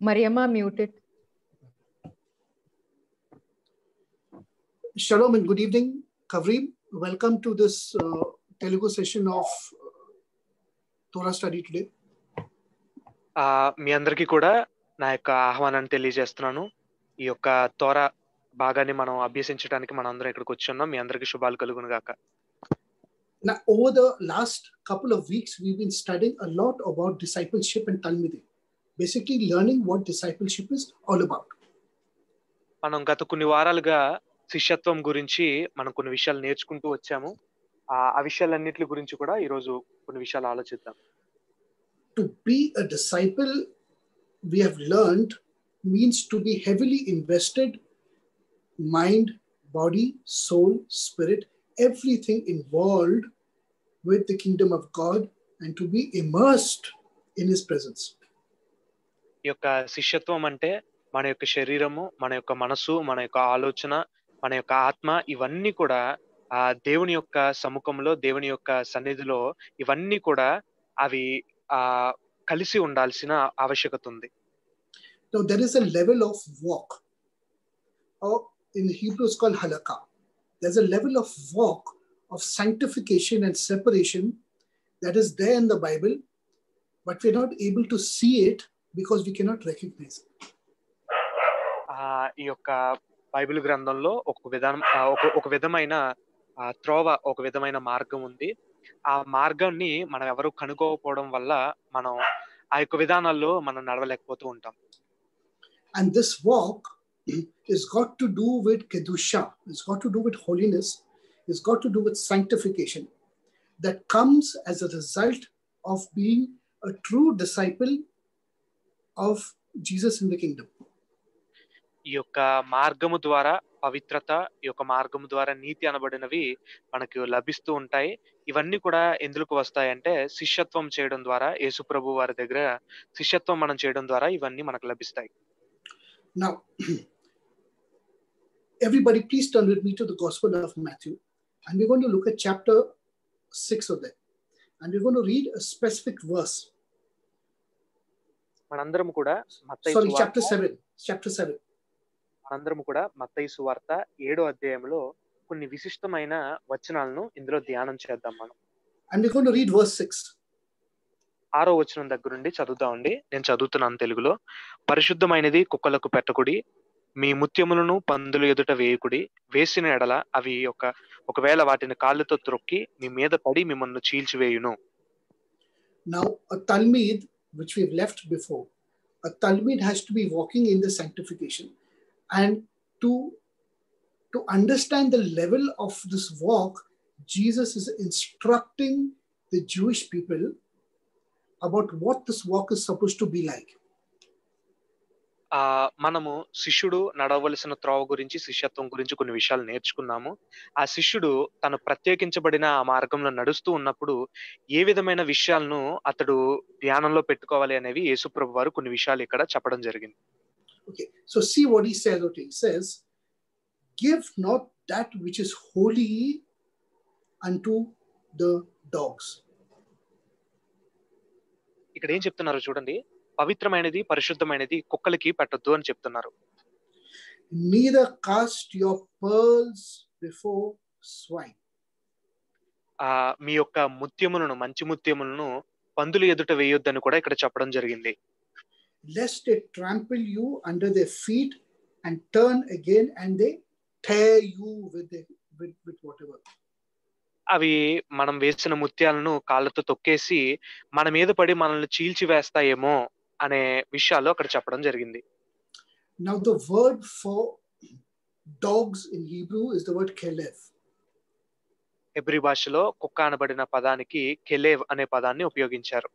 Mariamma muted. Shalom and good evening, Kavreem. Welcome to this Telugu session of Torah study today. మీ అందరికీ కూడా నా యొక్క ఆహ్వానాన్ని తెలియజేస్తున్నాను. ఈ యొక్క తోరా భాగాన్ని మనం అభ్యసించడానికి మనం అందరం ఇక్కడికి వచ్చున్నాం. మీ అందరికీ శుభాలు కలుగును గాక. Now, over the last couple of weeks, we've been studying a lot about discipleship and Talmudim. Basically, learning what discipleship is all about. మనం గత కొన్ని వారాలుగా శిష్యత్వం గురించి మనం కొన్ని విషయాలు నేర్చుకుంటూ వచ్చాము. ఆ విషయాలన్నిటి గురించి కూడా ఈరోజు కొన్ని విషయాలు ఆలోచిద్దాం. To be a disciple, we have learned, means to be heavily invested, mind, body, soul, spirit, everything involved with the kingdom of God, and to be immersed in his presence. ఈ యొక్క శిష్యత్వం అంటే మన యొక్క శరీరము, మన యొక్క మనసు, మన యొక్క ఆలోచన, మన యొక్క ఆత్మ, ఇవన్నీ కూడా దేవుని యొక్క సముఖంలో, దేవుని యొక్క సన్నిధిలో ఇవన్నీ కూడా అవి కలిసి ఉండాల్సిన ఆవశ్యకత ఉంది. Now there is a level of walk, or in Hebrew it's called halakha. There's a level of walk of sanctification and separation that is there in the Bible, but we're not able to see it because we cannot recognize it. ఈ యొక్క Bible గ్రంథంలో ఒక విధమైన త్రోవ, ఒక విధమైన మార్గం ఉంది. ఆ మార్గాన్ని మనం ఎవరు కనుక్కోకపోవడం వల్ల మనం ఆ యొక్క విధానాల్లో మనం నడవలేకపోతూ ఉంటాం. And this walk is got to do with kedusha, it's got to do with holiness, it's got to do with sanctification that comes as a result of being a true disciple of Jesus in the kingdom. ఈ యొక్క మార్గము ద్వారా పవిత్రత, ఈ యొక్క మార్గము ద్వారా నీతి అనబడినవి మనకు లభిస్తూ ఉంటాయి. ఇవన్నీ కూడా ఎందుకు వస్తాయంటే శిష్యత్వం చేయడం ద్వారా, యేసు ప్రభు వారి దగ్గర శిష్యత్వం మనం చేయడం ద్వారా ఇవన్నీ మనకు లభిస్తాయి. Now, everybody please turn with me to the Gospel of Matthew, and we're going to look at chapter 6 of that, and we're going to read a specific verse. మనందరం కూడా chapter 7. మనందరం కూడా మత్తయి సువార్త 7వ అధ్యాయంలో కొన్ని విశిష్టమైన వచనాలను ఇందులో ధ్యానం చేద్దాం మనం. And we're going to read verse 6. 6వ వచనం దగ్గర నుండి చదువుతామండి. నేను చదువుతున్నాను తెలుగులో. పరిశుద్ధమైనది కుక్కలకు పెట్టకుడి, మీ ముత్యములను పందుల ఎదుట వేయకుడి, వేసిన ఎడల అవి ఒకవేళ వాటిని కాళ్ళతో త్రొక్కి మీ మీద పడి మిమ్మల్ని చీల్చివేయును. Now a talmid, which we've left before, a talmid has to be walking in the sanctification, and to understand the level of this walk, Jesus is instructing the Jewish people about what this walk is supposed to be like. మనము శిష్యుడు నడవలసిన త్రోవ గురించి, శిష్యత్వం గురించి కొన్ని విషయాలు నేర్చుకున్నాము. ఆ శిష్యుడు తను ప్రత్యేకించబడిన ఆ మార్గంలో నడుస్తూ ఉన్నప్పుడు ఏ విధమైన విషయాలను అతడు ధ్యానంలో పెట్టుకోవాలి అనేవి యేసుప్రభు వారు కొన్ని విషయాలు ఇక్కడ చెప్పడం జరిగింది. Okay, so see what he says. Okay, he says, give not that which is holy unto the dogs. ఇక్కడ ఏం చెప్తున్నారు చూడండి. పవిత్రమైనది, పరిశుద్ధమైనది కుక్కలకి పెట్టొద్దు అని చెప్తున్నారు. Neither cast your pearls before swine. మీ యొక్క ముత్యములను, మంచి ముత్యములను పందుల ఎదుట వేయొద్దని కూడా ఇక్కడ చెప్పడం జరిగింది. Lest they trample you under their feet and turn again and they tear you with whatever. అవి మనం వేసిన ముత్యాలను కాళ్ళతో తొక్కేసి మన మీద పడి మనల్ని చీల్చి వేస్తాయేమో అనే విషయాలు అక్కడ చెప్పడం జరిగింది. Now the word for dogs in Hebrew is the word kelev. Hebrew భాషలో కుక్క అనబడిన పదానికి కెలేవ్ అనే పదాన్ని ఉపయోగించారు.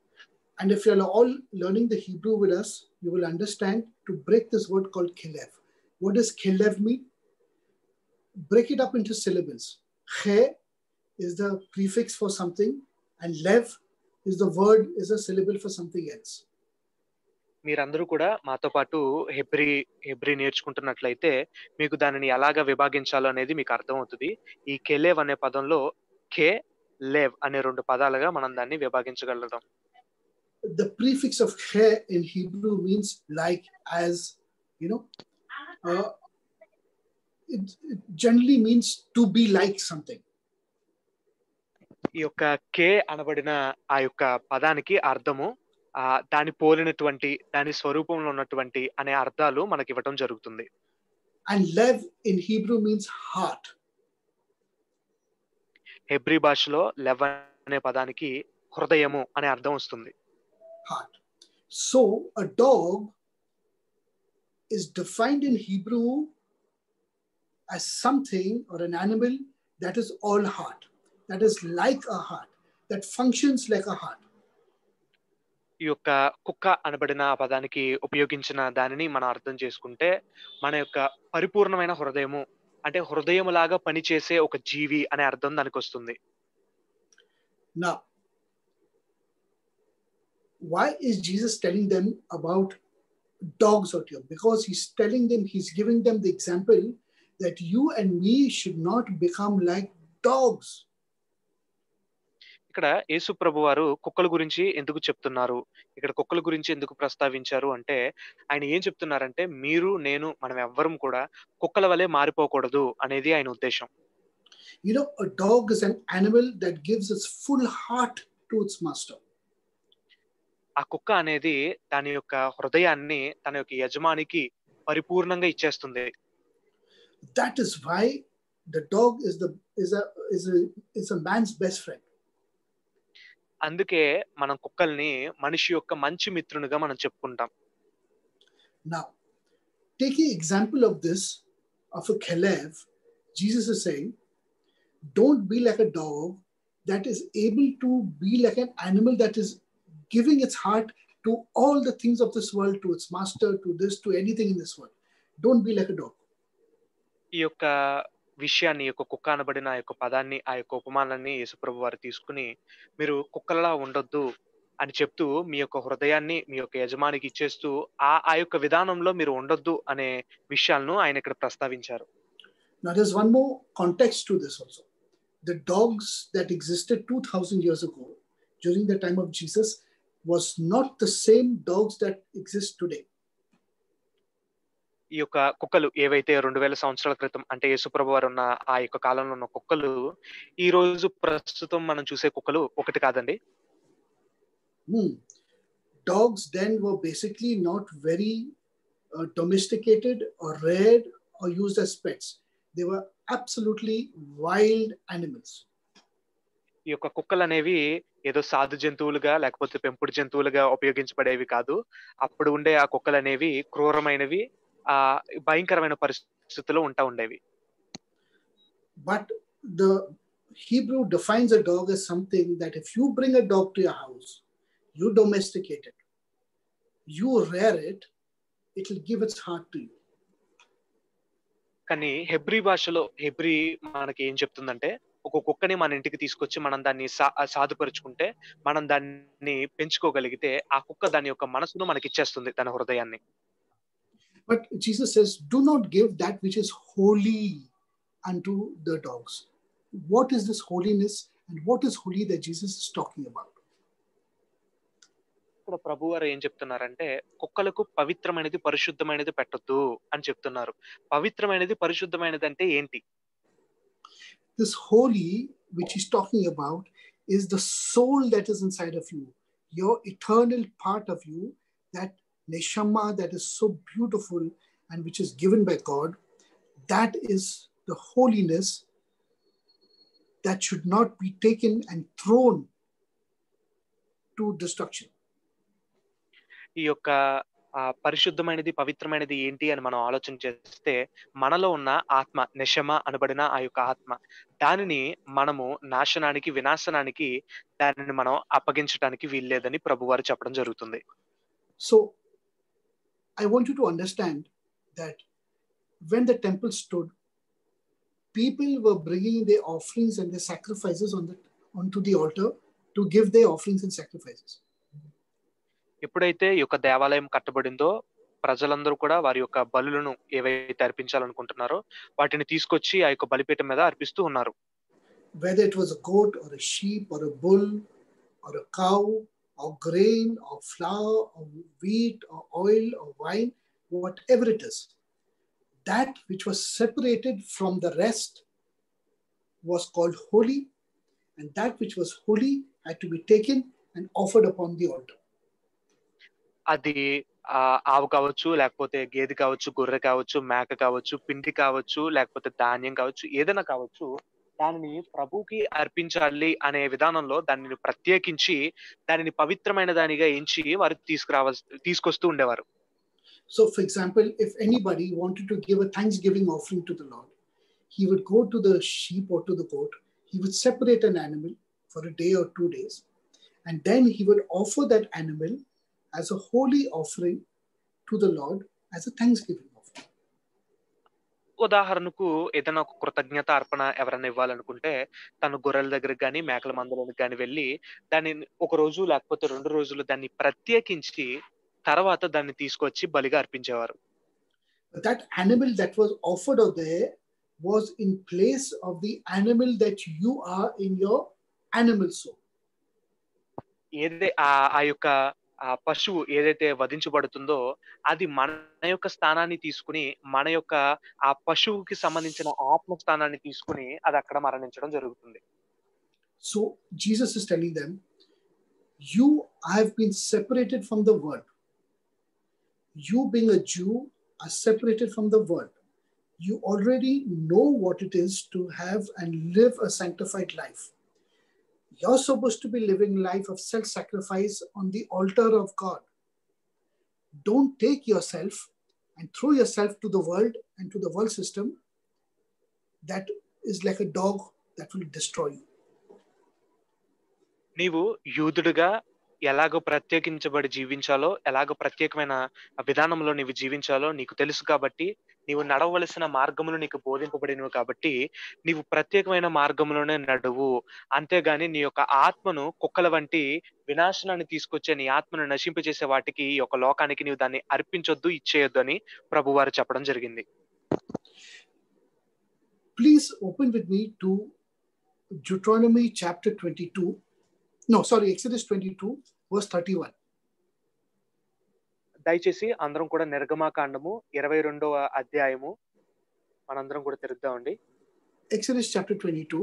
And if you are all learning the Hebrew with us, you will understand to break this word called kelev. What does kelev mean? Break it up into syllables. Khe is the prefix for something, and lev is the word, is a syllable for something else. మీరందరూ కూడా మాతో పాటు Hebrew నేర్చుకుంటున్నట్లయితే మీకు దానిని ఎలాగా విభాగించాలో అనేది మీకు అర్థమవుతుంది. ఈ కెలేవ్ అనే పదంలో కే, లేవ్ అనే 2 పదాలుగా మనం దాన్ని విభాగించగలుగుతాం. the prefix of he in Hebrew means like, as, you know, it generally means to be like something. ఈ యొక్క కే అనబడిన ఆ యొక్క పదానికి అర్థము దాని పోలినటువంటి దాని స్వరూపంలో ఉన్నటువంటి అనే అర్థాలు మనకి ఇవ్వటం జరుగుతుంది. And lev in Hebrew means heart. Hebrew భాషలో లెవ్ అనే పదానికి హృదయము అనే అర్థం వస్తుంది. Heart. So a dog is defined in Hebrew as something or an animal that is all heart, that is like a heart, that functions like a heart. ఈ యొక్క కుక్క అనబడిన ఆ పదానికి ఉపయోగించిన దానిని మనం అర్థం చేసుకుంటే మన యొక్క పరిపూర్ణమైన హృదయము అంటే హృదయములాగా పనిచేసే ఒక జీవి అనే అర్థం దానికి వస్తుంది. Now, why is Jesus telling them about dogs out here? Because he's telling them, he's giving them the example that you and me should not become like dogs. ఇక్కడ యేసు ప్రభు వారు కుక్కల గురించి ఎందుకు చెప్తున్నారు, ఇక్కడ కుక్కల గురించి ఎందుకు ప్రస్తావించారు అంటే ఆయన ఏం చెప్తున్నారంటే మీరు నేను మనం ఎవ్వరం కూడా కుక్కల వలె మారిపోకూడదు అనేది ఆయన ఉద్దేశం. You know, a dog is an animal that gives its full heart to its master. ఆ కుక్క అనేది దాని యొక్క హృదయాన్ని తన యొక్క యజమానికి పరిపూర్ణంగా ఇచ్చేస్తుంది. That is why the dog is a man's best friend. అందుకే మనం కుక్కల్ని మనిషి యొక్క మంచి మిత్రునిగా మనం చెప్పుకుంటాం. Now, taking example of this, of a Kalev, Jesus is saying, don't be like a dog that is able to be like an animal that is giving its heart to all the things of this world, to its master, to this, to anything in this world. Don't be like a dog. ఈ యొక్క విషయాన్ని యొక్క కుక్క అనబడిన ఆ యొక్క పదాన్ని ఆ యొక్క ఉపమానాన్ని యేసుప్రభు వారు తీసుకుని మీరు కుక్కలలా ఉండొద్దు అని చెప్తూ మీ యొక్క హృదయాన్ని మీ యొక్క యజమానికి ఇచ్చేస్తూ ఆ యొక్క విధానంలో మీరు ఉండొద్దు అనే విషయాలను ఆయన ఇక్కడ ప్రస్తావించారు. Now there's one more context to this also. The dogs that existed 2000 years ago during the time of Jesus was not the same dogs that exist today. ఈ యొక్క కుక్కలు ఏవైతే 2000 సంవత్సరాల క్రితం అంటే యేసుప్రభు వారు ఉన్న ఆ యొక్క కాలంలో ఉన్న కుక్కలు ఈ రోజు ప్రస్తుతం మనం చూసే కుక్కలు ఒకటి కాదండి. Dogs then were basically not very domesticated or reared or used as pets. They were absolutely wild animals. ఈ యొక్క కుక్కలు అనేవి ఏదో సాధు జంతువులుగా లేకపోతే పెంపుడు జంతువులుగా ఉపయోగించబడేవి కాదు. అప్పుడు ఉండే ఆ కుక్కలు అనేవి క్రూరమైనవి, భయంకరమైన పరిస్థితుల్లో ఉండేవి. But the Hebrew defines a dog as something that if you bring a dog to your house, you domesticate it, you rear it, it will give its heart to you. కానీ హెబ్రీ భాషలో Hebrew మనకి ఏం చెప్తుందంటే ఒక కుక్కని మన ఇంటికి తీసుకొచ్చి మనం దాన్ని సాధుపరుచుకుంటే మనం దాన్ని పెంచుకోగలిగితే ఆ కుక్క దాని యొక్క మనసును మనకి ఇచ్చేస్తుంది, తన హృదయాన్ని. But Jesus says, do not give that which is holy unto the dogs. What is this holiness and what is holy that Jesus is talking about? ఇక్కడ ప్రభువారు ఏం చెప్తున్నారంటే కుక్కలకు పవిత్రమైనది పరిశుద్ధమైనది పెట్టొద్దు అని చెప్తున్నారు. పవిత్రమైనది పరిశుద్ధమైనది అంటే ఏంటి? This holy which he's talking about is the soul that is inside of you, your eternal part of you, that neshama that is so beautiful and which is given by God. That is the holiness that should not be taken and thrown to destruction. ఈ యొక్క పరిశుద్ధమైనది పవిత్రమైనది ఏంటి అని మనం ఆలోచన చేస్తే మనలో ఉన్న ఆత్మ నెషమ అనబడిన ఆ యొక్క ఆత్మ, దానిని మనము నాశనానికి వినాశనానికి దానిని మనం అప్పగించడానికి వీల్లేదని ప్రభువారు చెప్పడం జరుగుతుంది. So I want you to understand that when the temple stood, people were bringing their offerings and their sacrifices onto the altar to give their offerings and sacrifices. ఎప్పుడైతే ఈ యొక్క దేవాలయం కట్టబడిందో ప్రజలందరూ కూడా వారి యొక్క బలులను ఏవైతే అర్పించాలనుకుంటున్నారో వాటిని తీసుకొచ్చి ఆ యొక్క బలిపీఠం మీద అర్పిస్తూ ఉన్నారు. Whether it was a goat or a sheep or a bull or a cow or grain or flour or wheat or oil or wine, whatever it is, that which was separated from the rest was called holy, and that which was holy had to be taken and offered upon the altar. అది ఆవు కావచ్చు, లేకపోతే గేదె కావచ్చు, గొర్రె కావచ్చు, మేక కావచ్చు, పిండి కావచ్చు, లేకపోతే ధాన్యం కావచ్చు, ఏదైనా కావచ్చు, దానిని ప్రభువుకి అర్పించాలి అనే విధానంలో దానిని ప్రత్యేకించి దానిని పవిత్రమైన దానిగా ఎంచి వారు తీసుకొస్తూ ఉండేవారు. So, for example, if anybody wanted to give a thanksgiving offering to the Lord, he would go to the sheep or to the goat, he would separate an animal for a day or 2 days, and then he would offer that animal as a holy offering to the Lord as a thanksgiving offering. ఉదాహరణకు ఏదైనా ఒక కృతజ్ఞత అర్పణ ఎవరైనా ఇవ్వాలనుకుంటే తను గొర్రెల దగ్గరికి గాని, మేకల మందలోనికి గాని వెళ్ళి దానిని ఒక రోజు లేకపోతే 2 రోజులు దాన్ని ప్రత్యేకించి తర్వాత దాన్ని తీసుకొచ్చి బలిగా అర్పించేవారు. But that animal that was offered out there was in place of the animal that you are in your animal soul. ఏదైతే ఆ యొక్క పశువు ఏదైతే వధించబడుతుందో అది మన యొక్క స్థానాన్ని తీసుకుని మన యొక్క ఆ పశువుకి సంబంధించిన ఆత్మ స్థానాన్ని తీసుకుని అది అక్కడ మరణించడం జరుగుతుంది. So Jesus is telling them, you have been separated from the world. You being a Jew are separated from the world. You already know what it is to have and live a sanctified life. You're supposed to be living life of self-sacrifice on the altar of God. Don't take yourself and throw yourself to the world and to the world system that is like a dog that will destroy you. నీవు యూదుడుగా ఎలాగో ప్రత్యేకించబడి జీవించాలో, ఎలాగో ప్రత్యేకమైన విధానంలో నీవు జీవించాలో నీకు తెలుసు కాబట్టి, నీవు నడవవలసిన మార్గములు నీకు బోధింపబడినవి కాబట్టి, నీవు ప్రత్యేకమైన మార్గంలోనే నడువు. అంతేగాని నీ యొక్క ఆత్మను కుక్కల వంటి వినాశనాన్ని తీసుకొచ్చే నీ ఆత్మను నశింపజేసే వాటికి ఈ యొక్క లోకానికి నీవు దాన్ని అర్పించొద్దు, ఇచ్చేయొద్దు అని ప్రభువారు చెప్పడం జరిగింది. Please open with me to Deuteronomy chapter 22. No, sorry, Exodus 22, verse 31. దయచేసి అందరం కూడా నిర్గమాకాండము 22వ అధ్యాయము మనందరం కూడా తెరుద్దామండి. Exodus chapter 22,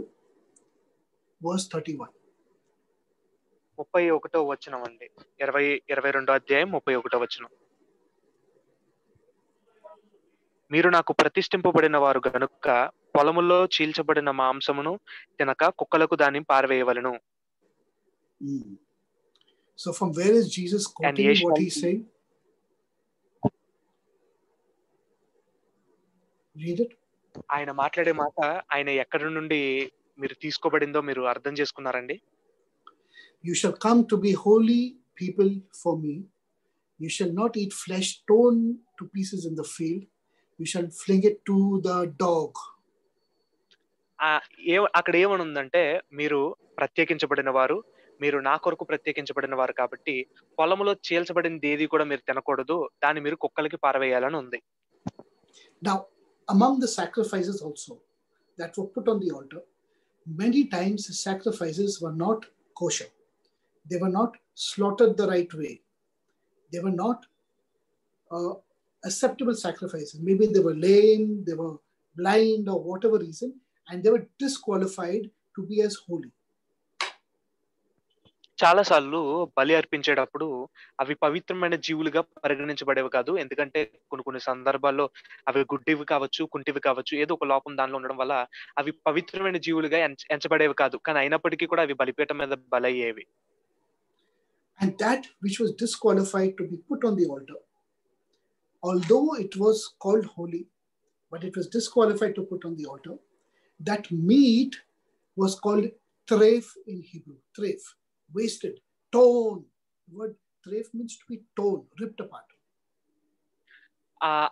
verse 31. 31వ వచనం అండి. 22వ అధ్యాయం 31వ వచనం. మీరు నాకు ప్రతిష్ఠింపబడిన వారు గనుక పొలములో చీల్చబడిన మాంసమును తినక కుక్కలకు దాన్ని పారవేయవలెను. So from where is Jesus quoting what he's saying? Read it. ఆయన మాట్లాడే మాట ఆయన ఎక్కడి నుండి మీరు తీసుకోబడిందో మీరు అర్థం చేసుకున్నారండి. You shall come to be holy people for me. You shall not eat flesh torn to pieces in the field. You shall fling it to the dog. అక్కడ ఏమని ఉందంటే, మీరు ప్రత్యేకించబడిన వారు, మీరు నా కొరకు ప్రత్యేకించబడిన వారు కాబట్టి పొలములో చీల్చబడింది ఏది కూడా మీరు తినకూడదు, దాన్ని మీరు కుక్కలకి పారవేయాలని ఉంది. Now, among the sacrifices also that were put on the altar, many times the sacrifices were not kosher. They were not slaughtered the right way. They were not acceptable sacrifices. Maybe they were lame, they were blind, or whatever reason, and they were disqualified to be as holy. చాలా సార్లు బలి అర్పించేటప్పుడు అవి పవిత్రమైన జీవులుగా పరిగణించబడేవి కాదు. ఎందుకంటే కొన్ని సందర్భాల్లో అవి గుడ్డివి కావచ్చు, కుంటివి కావచ్చు, ఏదో ఒక లోపం దానిలో ఉండడం వల్ల అవి పవిత్రమైన జీవులుగా ఎంచబడేవి కాదు. కానీ అయినప్పటికీ కూడా అవి బలిపీఠం మీద బలయ్యేవి. And that which was disqualified to be put on the altar, although it was called holy, but it was disqualified to put on the altar, that meat was called treif in Hebrew. Treif, wasted, torn. The word treif means to be torn, ripped apart.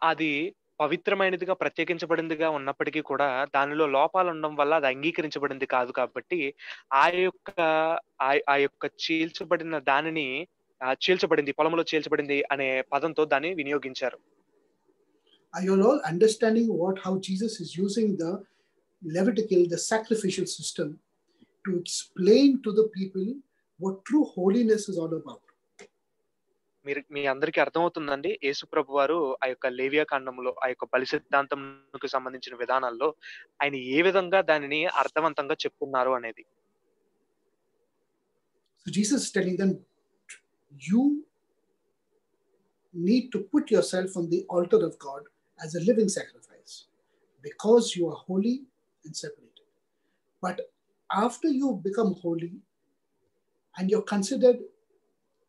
అది పవిత్రమైనదిగా ప్రత్యేకించబడిందిగా ఉన్నప్పటికీ కూడా దానిలో లోపాలు ఉండడం వల్ల అది అంగీకరించబడింది కాదు. కాబట్టి ఆ యొక్క చీల్చబడిన దానిని చీల్చబడింది, పొలంలో చీల్చబడింది అనే పదంతో దాన్ని వినియోగించారు. Are you all understanding how Jesus is using the Levitical, the sacrificial system to explain to the people what true holiness is all about. మీ అందరికీ అర్థమవుతుందండి. యేసు ప్రభు వారు ఆ యొక్క లేవియా కాండంలో ఆ యొక్క బలి సిద్ధాంతంకు సంబంధించిన విధానాల్లో ఆయన ఏ విధంగా దానిని అర్థవంతంగా చెప్తున్నారు అనేది. So Jesus is telling them, you need to put yourself on the altar of God as a living sacrifice because you are holy and separated. But after you become holy and you're considered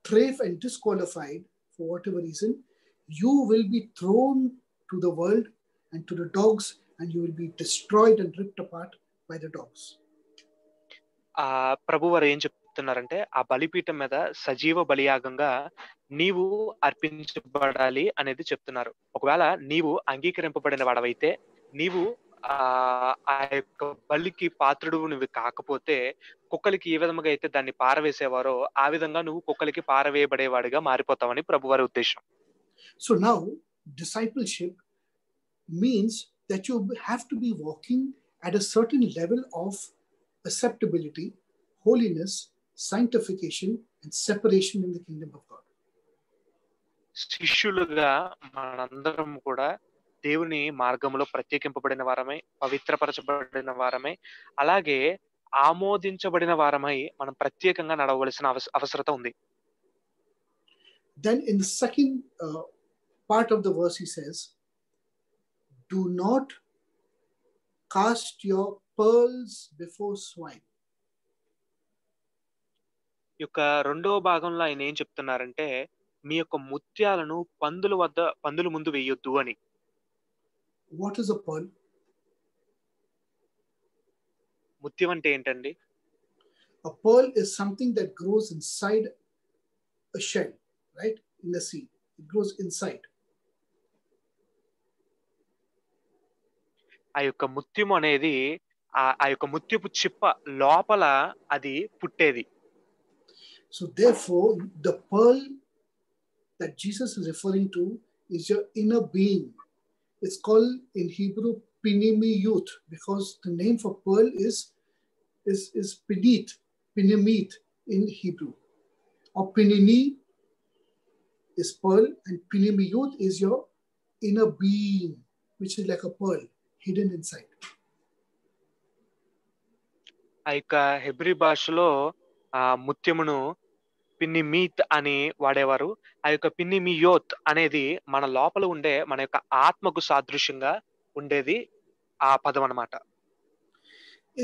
treif and disqualified for whatever reason, you will be thrown to the world and to the dogs, and you will be destroyed and ripped apart by the dogs. ప్రభు వారు ఏం చెప్తున్నారంటే ఆ బలిపీఠం మీద సజీవ బలియాగంగా నీవు అర్పించబడాలి అనేది చెప్తున్నారు. ఒకవేళ నీవు అంగీకరింపబడిన వాడవైతే, నీవు ఆ యొక్క బలికి పాత్రుడు నువ్వు కాకపోతే, కుక్కలకి ఏ విధంగా అయితే దాన్ని పారవేసేవారో ఆ విధంగా నువ్వు కుక్కలకి పారవేయబడేవాడిగా మారిపోతావని ప్రభువారి ఉద్దేశం. So now discipleship means that you have to be walking at a certain level of acceptability, holiness, sanctification and separation in the kingdom of God. శిష్యులుగా మనందరం కూడా దేవుని మార్గంలో ప్రత్యేకింపబడిన వారమై, పవిత్రపరచబడిన వారమై, అలాగే ఆమోదించబడిన వారమై మనం ప్రత్యేకంగా నడవవలసిన అవసరత ఉంది. Then in the second part of the verse he says, do not cast your pearls before swine. ఈ యొక్క రెండవ భాగంలో ఆయన ఏం చెప్తున్నారంటే, మీ యొక్క ముత్యాలను పందుల ముందు వేయొద్దు అని. What is a pearl? ముత్యం అంటే ఏంటండి? A pearl is something that grows inside a shell, right? In the sea. It grows inside. ఆ యొక్క ముత్యం అనేది ఆ యొక్క ముత్యపు చిప్ప లోపల అది పుట్టేది. So therefore, the pearl that Jesus is referring to is your inner being. It's called in Hebrew pinimiyut, because the name for pearl is pinimit in Hebrew. Or pinini is pearl and pinimiyut is your inner being, which is like a pearl hidden inside. ఆ యొక్క Hebrew భాషలో ఆ ముత్యమును పిన్నిమీత్ అని వాడేవారు. ఆ యొక్క పిన్నిమియోత్ అనేది మన లోపల ఉండే మన యొక్క ఆత్మకు సాదృశ్యంగా ఉండేది ఆ పదం అన్నమాట.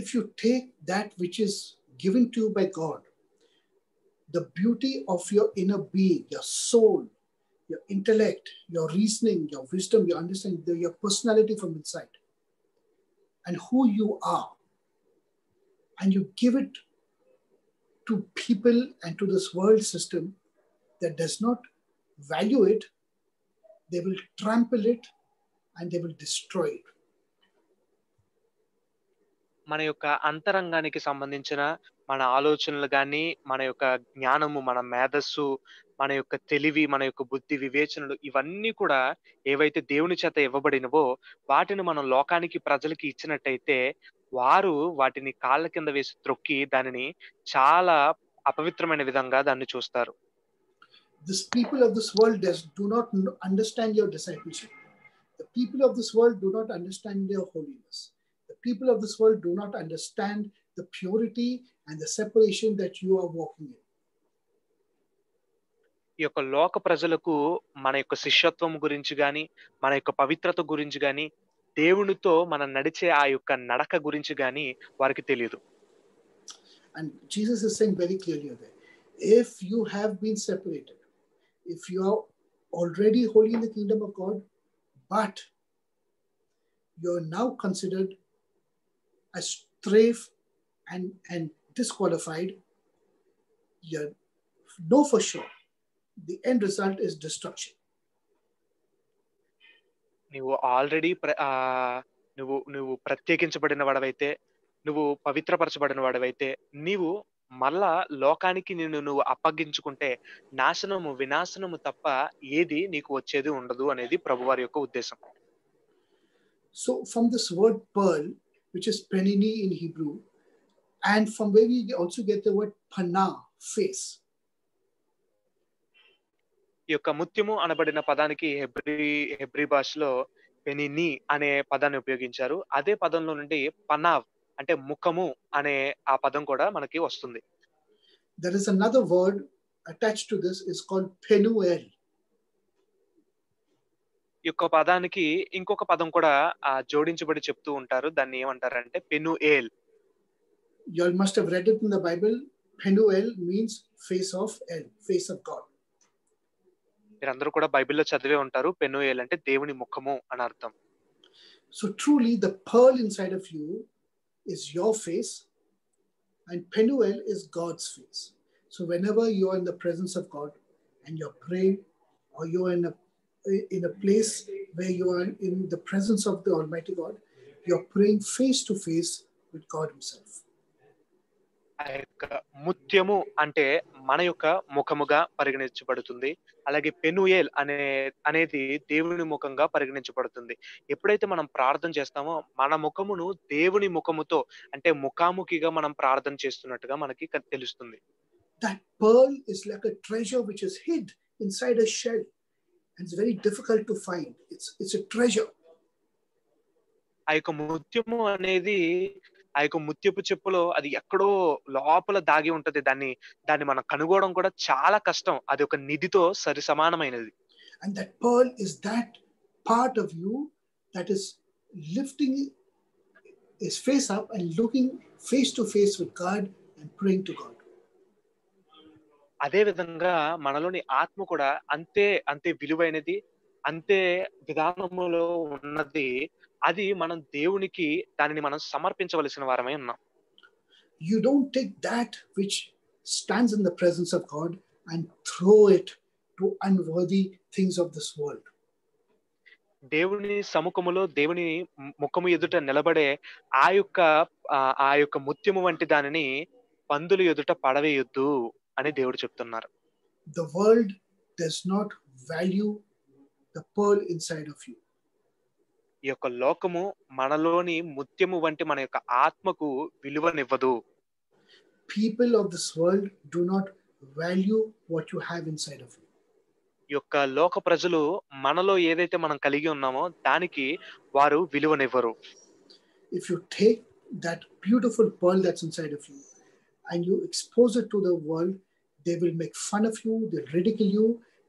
If you take that which is given to you by God, the beauty of your inner being, your soul, your intellect, your reasoning, your wisdom, your understanding, your personality from inside, and who you are, and you give it to people and to this world system that does not value it, they will trample it and they will destroy it. మన యొక్క అంతరంగానికి సంబంధించిన మన ఆలోచనలు గాని, మన యొక్క జ్ఞానము, మన మేధస్సు, మన యొక్క తెలివి, మన యొక్క బుద్ధి, వివేచనలు ఇవన్నీ కూడా ఏవైతే దేవుని చేత ఇవ్వబడినవో వాటిని మనం లోకానికి ప్రజలకి ఇచ్చినట్టయితే వారు వాటిని కాళ్ళ కింద వేసి త్రొక్కి దానిని చాలా అపవిత్రమైన విధంగా దాన్ని చూస్తారు. This people of this world do not understand your discipleship. The people of this world do not understand your holiness. The people of this world do not understand the purity and the separation that you are walking in. ఈ యొక్క లోక ప్రజలకు మన యొక్క శిష్యత్వం గురించి గాని, మన యొక్క పవిత్రత గురించి గాని, దేవునితో మనం నడిచే ఆ యొక్క నడక గురించి గాని వారికి తెలియదు. And Jesus is saying very clearly there, if you have been separated, if you are already holy in the kingdom of God, but you are now considered as treif and disqualified, you know for sure the end result is destruction. నువ్వు already నువ్వు ప్రత్యేకించబడిన వాడవైతే, నువ్వు పవిత్రపరచబడిన వాడవైతే, నీవు మళ్ళా లోకానికి నువ్వు అప్పగించుకుంటే నాశనము, వినాశనము తప్ప ఏది నీకు వచ్చేది ఉండదు అనేది ప్రభువారి యొక్క ఉద్దేశం. So from this word pearl, which is penini in Hebrew, and from where we also get the word pana, face. ఈ యొక్క ముత్యము అనబడిన పదానికి హెబ్రీ భాషలో పెనిని అనే పదాన్ని ఉపయోగించారు. అదే పదంలో నుండి పనావ్ అంటే ముఖము అనే ఆ పదం కూడా మనకి వస్తుంది. There is another word attached to this is called Penuel. ఈ యొక్క పదానికి ఇంకొక పదం కూడా జోడించబడి చెప్తూ ఉంటారు. దాన్ని ఏమంటారంటే పెనుయేల్. You all must have read it in the Bible. Penuel means face of El, face of God. మీరందరూ కూడా బైబిల్లో చదివే ఉంటారు. పెనుయేల్ అంటే దేవుని ముఖము అని అర్థం. So truly the pearl inside of you is your face and Penuel is God's face. So whenever you are in the presence of God and you're praying or you're in a place where you are in the presence of the Almighty God, you're praying face to face with God himself. ఆ యొక్క ముత్యము అంటే మన యొక్క ముఖముగా పరిగణించబడుతుంది. అలాగే పెనుయేల్ అనేది దేవుని ముఖంగా పరిగణించబడుతుంది. ఎప్పుడైతే మనం ప్రార్థన చేస్తామో మన ముఖమును దేవుని ముఖముతో అంటే ముఖాముఖిగా మనం ప్రార్థన చేస్తున్నట్టుగా మనకి తెలుస్తుంది. That pearl is like a treasure which is hid inside a shell and it's very difficult to find. It's a treasure. ఆ యొక్క ముత్యము అనేది ఆ యొక్క ముత్యపు చెప్పులో అది ఎక్కడో లోపల దాగి ఉంటది. దాన్ని మనం కనుగొనడం కూడా చాలా కష్టం. అది ఒక నిధితో సరి సమానమైనది. And that pearl is that part of you that is lifting his face up and looking face to face with God and praying to God. అదే విధంగా మనలోని ఆత్మ కూడా అంతే విలువైనది, అంతే విధానములో ఉన్నది. అది మనం దేవునికి దానిని మనం సమర్పించవలసిన వారమై ఉన్నాం. You don't take that which stands in the presence of God and throw it to unworthy things of this world. దేవుని సముఖములో దేవుని ముఖము ఎదుట నిలబడే ఆ యొక్క ముత్యము వంటి దానిని పందుల ఎదుట పడవేయొద్దు అని దేవుడు చెప్తున్నారు. The world does not value the pearl inside of you. ఈ యొక్క లోకము మనలోని ముత్యము వంటి మన యొక్క ఆత్మకు విలువనివ్వదు. People of this world do not value what you have inside of you. ఈ యొక్క లోక ప్రజలు మనలో ఏదైతే మనం కలిగి ఉన్నామో దానికి వారు విలువనివ్వరు. If you take that beautiful pearl that's inside of you and you expose it to the world, they will make fun of you, they'll ridicule you,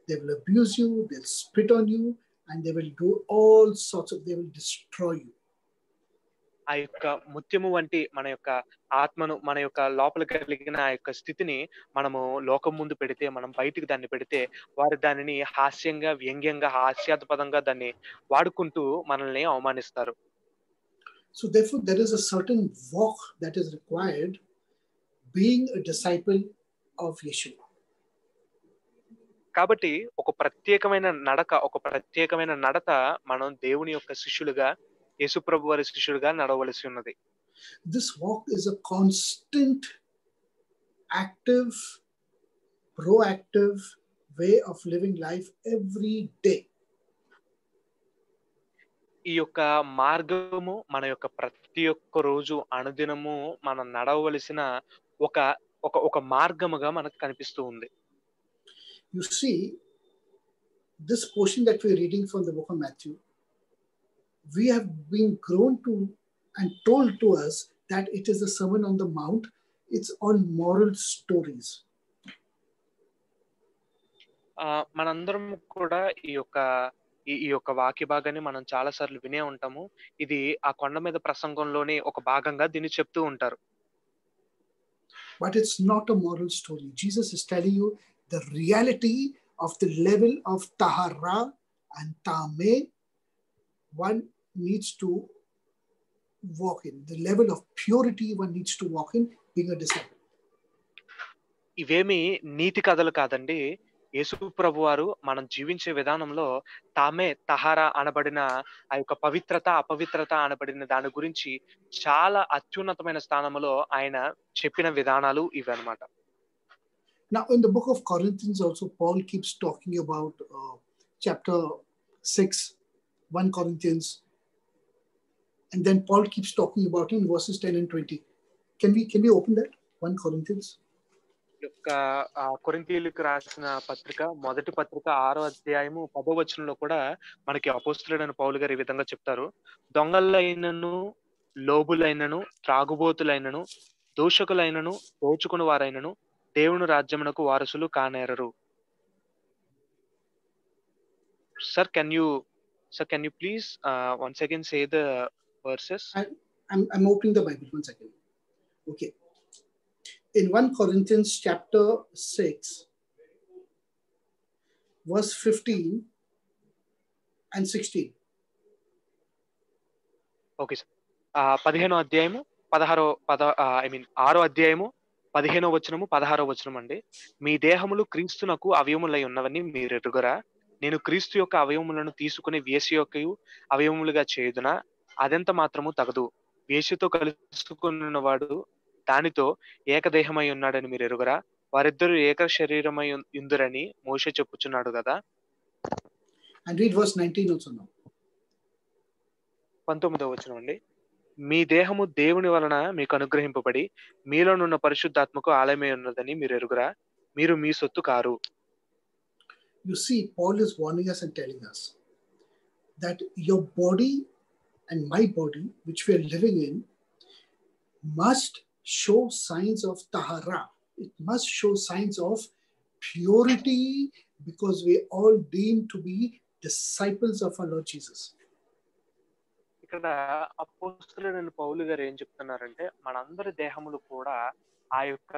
they will abuse you, they'll spit on you, and they will do all sorts of, they will destroy you. ఆ యొక్క ముత్యము వంటి మన యొక్క ఆత్మను మన యొక్క లోపల కలిగిన ఆ యొక్క స్థితిని మనము లోకం ముందు పెడితే, మనం బయటికి దాన్ని పెడితే వారు దానిని హాస్యంగా, వ్యంగ్యంగా, హాస్యాస్పదంగా దాన్ని వాడుకుంటూ మనల్ని అవమానిస్తారు. So therefore there is a certain walk that is required being a disciple of Yeshua. కాబట్టి ఒక ప్రత్యేకమైన నడత మనం దేవుని యొక్క శిష్యులుగా, యేసుప్రభు వారి శిష్యులుగా నడవలసి ఉన్నది. This walk is a constant, active, proactive way of living life every day. ఈ యొక్క మార్గము మన యొక్క ప్రతి ఒక్క రోజు అనుదినము మనం నడవవలసిన ఒక మార్గముగా మనకు కనిపిస్తూ ఉంది. You see, this portion that we're reading from the book of Matthew, we have been grown to and told to us that it is a Sermon on the Mount. It's all moral stories. మనందరం కూడా ఈ యొక్క వాక్య భాగాన్ని మనం చాలా సార్లు వినే ఉంటాము. ఇది ఆ కొండ మీద ప్రసంగంలోని ఒక భాగంగా దీన్ని చెప్తూ ఉంటారు. But it's not a moral story. Jesus is telling you the reality of the level of tahara and tameh one needs to walk in, the level of purity one needs to walk in being a disciple. ఇవేమి నీతి కథలు కాదండి. యేసు ప్రభు వారు మనం జీవించే విధానంలో తామే తహారా అనబడిన ఆ యొక్క పవిత్రత, అపవిత్రత అనబడిన దాని గురించి చాలా అత్యున్నతమైన స్థానంలో ఆయన చెప్పిన విధానాలు ఇవన్నమాట. Now in the book of Corinthians also Paul keeps talking about chapter 6, 1 Corinthians, and then Paul keeps talking about in verses 10 and 20. Can we open that? 1 Corinthians. యొక్క కొరింథీయులకు రాసిన పత్రిక మొదటి పత్రిక 6వ అధ్యాయము 10వ వచనంలో కూడా మనకి అపోస్తలుడైన పౌలు గారు ఈ విధంగా చెప్తారు. దొంగలైనను, లోబులైనను, త్రాగుబోతులైనను, దూషకులైనను, దోచుకుని వారైనను దేవుని రాజ్యమునకు వారసులు కానేరరు. Sir, can you please once again say the verses? I'm opening the Bible. 1 second. Okay. In 1 Corinthians chapter 6, verse 15 and 16. Okay sir. 15వ అధ్యాయము 6వ అధ్యాయము 15వ వచనము 16వ వచనం అండి. మీ దేహములు క్రీస్తునకు అవయములై ఉన్నవని మీరు ఎరుగరా? నేను క్రీస్తు యొక్క అవయములను తీసుకుని వేశ్య యొక్కయు అవయములుగా చేయుదునా? అదెంత మాత్రము తగదు. వేశ్యతో కలుసుకున్నవాడు దానితో ఏకదేహమై ఉన్నాడని మీరు ఎరుగరా? వారిద్దరూ ఏక శరీరమై యుందురని మోషే చెప్పుచున్నాడు కదా. And read verse 19 also now. 19వ వచనం అండి. మీ దేహము దేవుని వలన మీకు అనుగ్రహింపబడి మీలోనున్న పరిశుద్ధాత్మకు ఆలయమై ఉన్నదని మీరు ఎరుగురా? మీరు మీ సొత్తు car. You see, Paul is warning us and telling us that your body and my body, which we are living in, must show signs of tahara. It must show signs of purity, because we are all deemed to be disciples of our Lord Jesus. ఇక్కడ అపోస్తలుడైన పౌలు గారు ఏం చెప్తున్నారంటే, మనందరి దేహములు కూడా ఆ యొక్క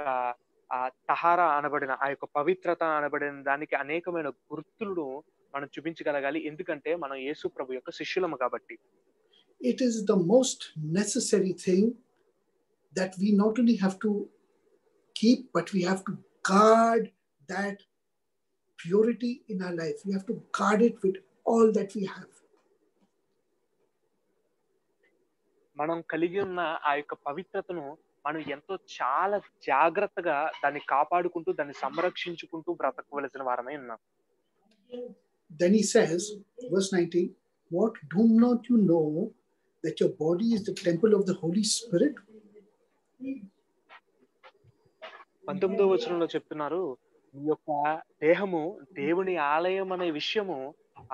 తహారా అనబడిన, ఆ యొక్క పవిత్రత అనబడిన దానికి అనేకమైన గుర్తులను మనం చూపించగలగాలి. ఎందుకంటే మనం యేసు ప్రభు యొక్క శిష్యులము కాబట్టి. It is the most necessary thing that we not only have to keep, but we have to guard that purity in our life. We have to guard it with all that we have. మనం కలిగి ఉన్న ఆ యొక్క పవిత్రతను మనం ఎంతో చాలా జాగ్రత్తగా దాన్ని కాపాడుకుంటూ దాన్ని సంరక్షించుకుంటూ బ్రతకవలసిన వారమై ఉన్నాం. Then he says, verse 19, what, do not you know that your body is the temple of the Holy Spirit? 19వ వచనంలో చెప్తున్నారు, మీ యొక్క దేహము దేవుని ఆలయం అనే విషయము,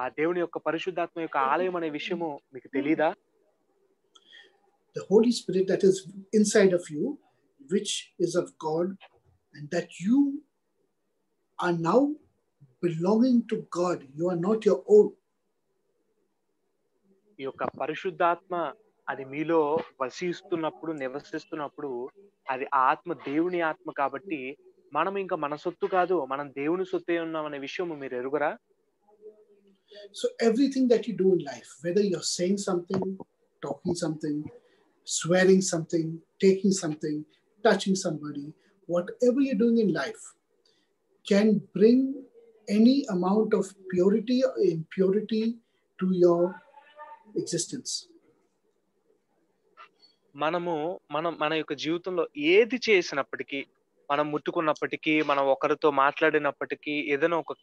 ఆ దేవుని యొక్క పరిశుద్ధాత్మ యొక్క ఆలయం అనే విషయము మీకు తెలీదా? The Holy Spirit that is inside of you, which is of God, and that you are now belonging to God. You are not your own. ఈ యొక్క పరిశుద్ధాత్మ అది మీలో వసిస్తున్నప్పుడు, నివసిస్తున్నప్పుడు, అది ఆత్మ దేవుని ఆత్మ కాబట్టి మనం ఇంకా మన సొత్తు కాదు, మనం దేవుని సొత్తే ఉన్నాం అనే విషయం మీరు ఎరుగరా? So everything that you do in life, whether you're saying something, talking something, swearing something, taking something, touching somebody, whatever you're doing in life can bring any amount of purity or impurity to your existence. మన యొక్క జీవితంలో ఏది చేసినప్పటికీ, మనం ముట్టుకున్నప్పటికీ, మనం ఒకరితో మాట్లాడినప్పటికీ, ఏదైనా ఒక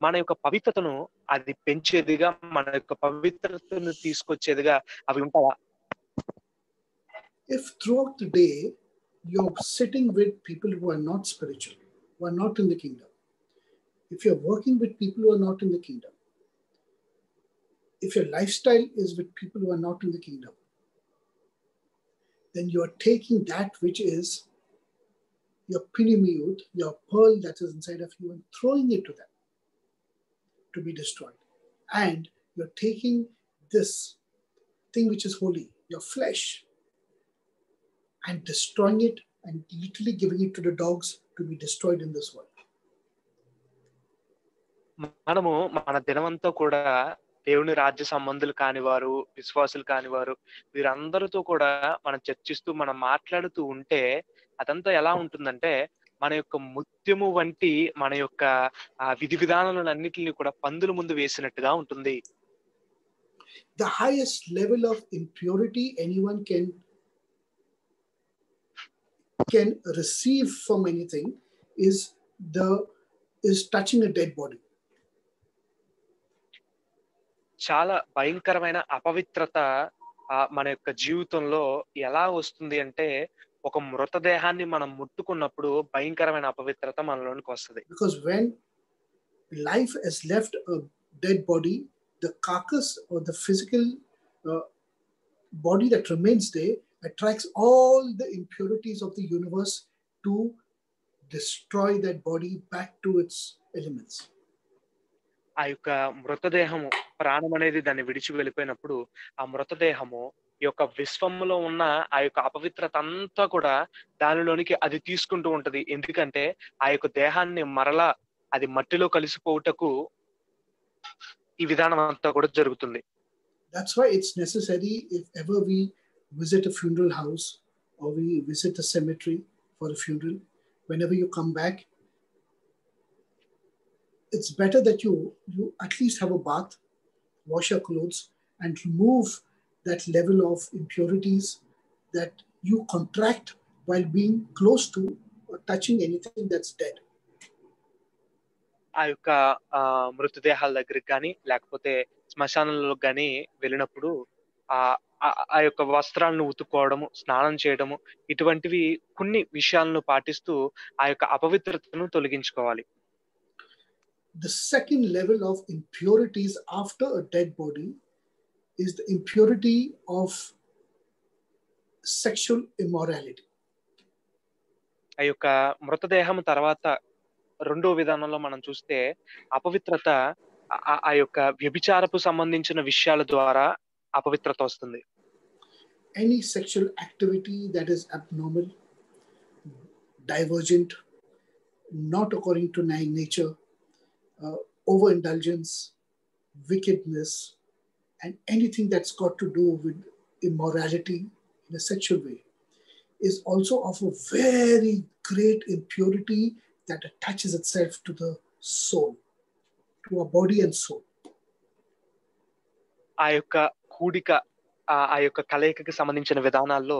మన యొక్క పవిత్రతను అది పెంచేదిగా, మన యొక్క పవిత్రతను తీసుకొచ్చేదిగా అవి ఉంటాయా? If throughout the day you're sitting with people who are not spiritual, who are not in the kingdom, if you're working with people who are not in the kingdom, if your lifestyle is with people who are not in the kingdom, then you are taking that which is your pinimiyut, your pearl that is inside of you, and throwing it to them to be destroyed. And you're taking this thing which is holy, your flesh, and destroying it and literally giving it to the dogs to be destroyed in this world. మనము మన దినమంతా కూడా దేవుని రాజ్య సంబంధులు కానివారు, విశ్వాసులు కానివారు, వీరందరితో కూడా మనం చర్చిస్తూ మనం మాట్లాడుతూ ఉంటే అదంతా ఎలా ఉంటుందంటే, మన యొక్క ముత్యము వంటి మన యొక్క విధి విధానాలన్నిటిని కూడా పందుల ముందు వేసినట్టుగా ఉంటుంది. The highest level of impurity anyone can receive from anything is touching a dead body. చాలా భయంకరమైన అపవిత్రత మన యొక్క జీవితంలో ఎలా వస్తుంది అంటే, ఒక మృతదేహాన్ని మనం ముట్టుకున్నప్పుడు భయంకరమైన అపవిత్రత మనలోనికి వస్తది. Because when life has left a dead body, the carcass or the physical uh, body that remains there attracts all the impurities of the universe to destroy that body back to its elements. ఆ యొక్క మృతదేహము ప్రాణం అనేది దాన్ని విడిచి వెళ్ళిపోయినప్పుడు ఆ మృతదేహము ఈ యొక్క విశ్వంలో ఉన్న ఆ యొక్క అపవిత్రత అంతా కూడా దానిలోనికి అది తీసుకుంటూ ఉంటది. ఎందుకంటే ఆ యొక్క దేహాన్ని మరలా అది మట్టిలో కలిసిపోవుటకు ఈ విధానం అంతా కూడా జరుగుతుంది. That's why it's necessary, if ever we visit a funeral house or we visit a cemetery for a funeral, whenever you come back, it's better that you at least have a bath, wash your clothes, and remove that level of impurities that you contract while being close to or touching anything that's dead. ఆ యొక్క మృతదేహాల దగ్గరికి కానీ లేకపోతే శ్మశానంలో కానీ వెళ్ళినప్పుడు ఆ ఆ యొక్క వస్త్రాలను ఉతుక్కోవడము, స్నానం చేయడము, ఇటువంటివి కొన్ని విషయాలను పాటిస్తూ ఆ యొక్క అపవిత్రతను తొలగించుకోవాలి. The second level of impurities after a dead body is the impurity of sexual immorality. ఆ యొక్క మృతదేహం తర్వాత రెండో విధానంలో మనం చూస్తే అపవిత్రత ఆ యొక్క వ్యభిచారపు సంబంధించిన విషయాల ద్వారా అపవిత్రత వస్తుంది. Any sexual activity that is abnormal, divergent, not according to nature, overindulgence, wickedness, and anything that's got to do with immorality in a sexual way is also of a very great impurity that attaches itself to the soul, to our body and soul. ఆ యొక్క కూడిక ఆ యొక్క కలయికకి సంబంధించిన విధానాల్లో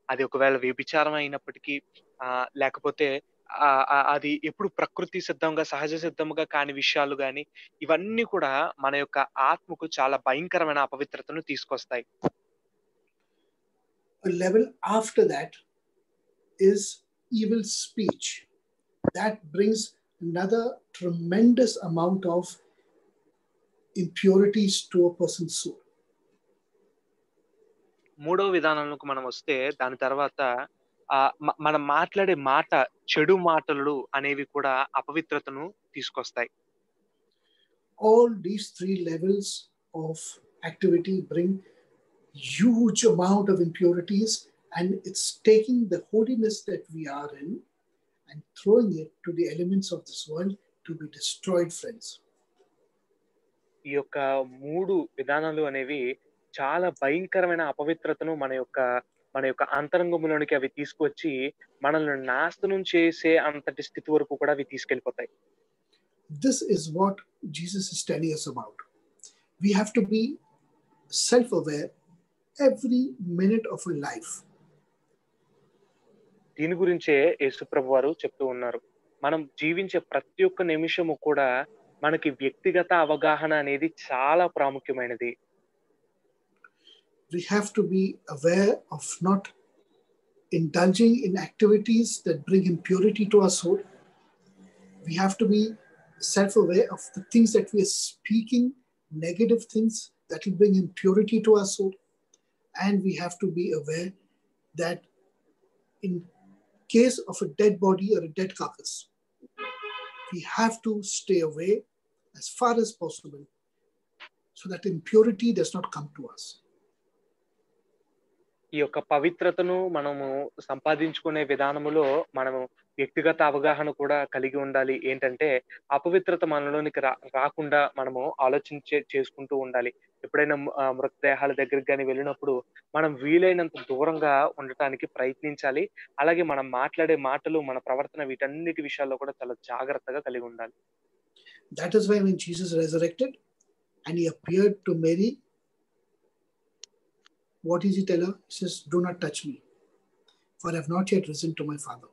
అది ఒకవేళ వ్యభిచారం అయినప్పటికీ లేకపోతే అది ఎప్పుడు ప్రకృతి సిద్ధంగా సహజ సిద్ధంగా కాని విషయాలు గాని ఇవన్నీ కూడా మన యొక్క ఆత్మకు చాలా భయంకరమైన అపవిత్రతను తీసుకొస్తాయి. A level after that is evil speech. That brings another tremendous amount of impurities to a person's soul. మూడో విధానంలోకి మనం వస్తే దాని తర్వాత మనం మాట్లాడే మాట, చెడు మాటలు అనేవి కూడా అపవిత్రతను తీసుకొస్తాయి. All these three levels of activity bring huge amount of impurities, and it's taking the holiness that we are in and throwing it to the elements of this world to be destroyed, friends. ఈ యొక్క మూడు విధానాలు అనేవి చాలా భయంకరమైన అపవిత్రతను మన యొక్క అంతరంగంలోనికి అవి తీసుకొచ్చి మనల్ని నాశనం చేసే అంతటి స్థితి వరకు కూడా అవి తీసుకెళ్ళిపోతాయి. This is what Jesus is telling us about. We have to be self-aware every minute of our life. దీని గురించే యేసుప్రభు వారు చెప్తూ ఉన్నారు. మనం జీవించే ప్రతి ఒక్క నిమిషము కూడా మనకి వ్యక్తిగత అవగాహన అనేది చాలా ప్రాముఖ్యమైనది. We have to be aware of not indulging in activities that bring impurity to our soul. We have to be self-aware of the things that we are speaking, negative things that will bring impurity to our soul. And we have to be aware that in case of a dead body or a dead carcass, we have to stay away as far as possible so that impurity does not come to us. ఈ యొక్క పవిత్రతను మనము సంపాదించుకునే విధానములో మనము వ్యక్తిగత అవగాహన కూడా కలిగి ఉండాలి. ఏంటంటే అపవిత్రత మనలోనికి రాకుండా మనము చేసుకుంటూ ఉండాలి. ఎప్పుడైనా మృతదేహాల దగ్గరికి కానీ వెళ్ళినప్పుడు మనం వీలైనంత దూరంగా ఉండటానికి ప్రయత్నించాలి. అలాగే మనం మాట్లాడే మాటలు, మన ప్రవర్తన వీటన్నిటి విషయాల్లో కూడా చాలా జాగ్రత్తగా కలిగి ఉండాలి. That is why when Jesus resurrected and he appeared to Mary, what does he tell her? He says, "Do not touch me, for I have not yet risen to my Father."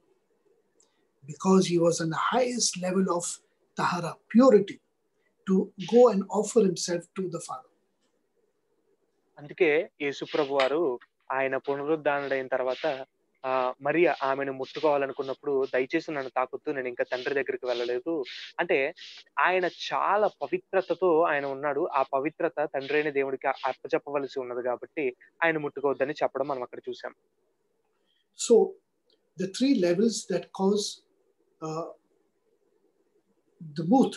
Because he was on the highest level of tahara, purity, to go and offer himself to the Father. అందుకే యేసుప్రభు వారు ఆయన పునరుద్ధానుడైన తర్వాత మరియ ఆమెను ముట్టుకోవాలనుకున్నప్పుడు దయచేసి నన్ను తాకొద్దు, నేను ఇంకా తండ్రి దగ్గరికి వెళ్ళలేదు. అంటే ఆయన చాలా పవిత్రతతో ఆయన ఉన్నాడు. ఆ పవిత్రత తండ్రి అయిన దేవుడికి అప్పచెప్పవలసి ఉన్నది కాబట్టి ఆయన ముట్టుకోవద్దని చెప్పడం మనం అక్కడ చూసాం. So the three levels that cause uh, the both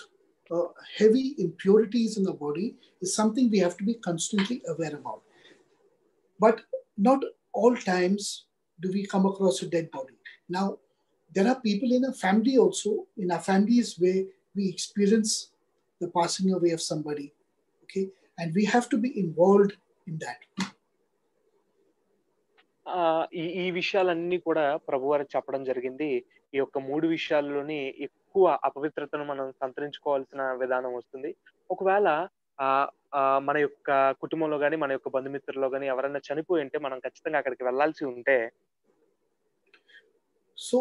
heavy impurities in the body is something we have to be constantly aware about. But not all times do we come across a dead body. Now, there are people in a family also, in our families, where we experience the passing away of somebody, okay? And we have to be involved in that. ఈ ఈ విషయాలన్నీ కూడా ప్రభువారు చెప్పడం జరిగింది. ఈ యొక్క 3 విషయాల్లోని ఎక్కువ అపవిత్రతను మనం సంతరించుకోవాల్సిన విధానం వస్తుంది. ఒకవేళ ఆహ్, మన యొక్క కుటుంబంలో గాని, మన యొక్క బంధుమిత్రుల్లో గాని ఎవరైనా చనిపోయుంటే మనం ఖచ్చితంగా అక్కడికి వెళ్ళాల్సి ఉంటే So